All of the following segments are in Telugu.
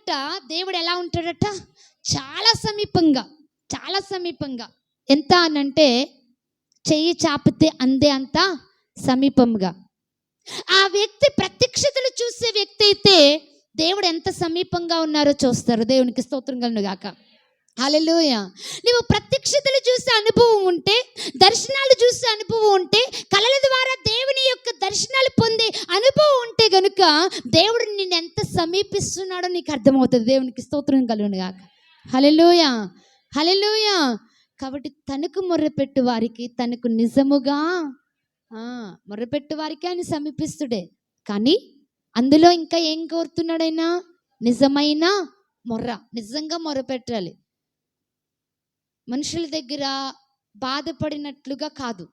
దగ్గరట దేవుడు ఎలా ఉంటాడట? చాలా సమీపంగా. ఎంత అనంటే చెయ్యి చాపితే అందే అంత సమీపంగా. ఆ వ్యక్తి ప్రత్యక్షతలు చూసే వ్యక్తి అయితే దేవుడు ఎంత సమీపంగా ఉన్నారో చూస్తారు. దేవునికి స్తోత్రం కలుగును గాక. హల్లెలూయా. నువ్వు ప్రత్యక్షతలు చూసే అనుభవం ఉంటే, దర్శనాలు చూసే అనుభవం ఉంటే, కళల ద్వారా దేవుని యొక్క దర్శనాలు పొందే అనుభవం ఉంటే గనుక దేవుడు నిన్ను ఎంత సమీపిస్తున్నాడో నీకు అర్థమవుతుంది. దేవునికి స్తోత్రం కలుగును గాక. హల్లెలూయా. కాబట్టి తనకు మొర్రపెట్టు వారికి తనకు నిజముగా మొర్రపెట్టు వారికి ఆయన సమీపిస్తుడే. కానీ అందులో ఇంకా ఏం కోరుతున్నాడైనా? నిజమైన మొర్ర. నిజంగా మొర్రపెట్టాలి. మనుషుల దగ్గర బాధపడినట్లుగా కాదు,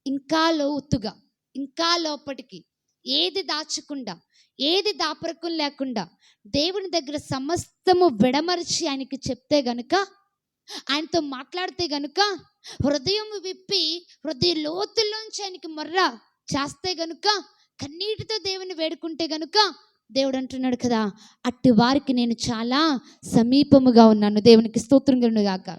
ఇంకా లోతుగా, ఇంకా లోపటికి, ఏది దాచకుండా, ఏది దాపరకం లేకుండా దేవుని దగ్గర సమస్తము విడమర్చి ఆయనకి చెప్తే గనుక, ఆయనతో మాట్లాడితే గనుక, హృదయం విప్పి హృదయ లోతుల్లోంచి ఆయనకి మొర్ర చేస్తే గనుక, కన్నీటితో దేవుని వేడుకుంటే గనుక దేవుడు అంటున్నాడు కదా, అట్టి వారికి నేను చాలా సమీపముగా ఉన్నాను. దేవునికి స్తోత్రం కలుగును గాక.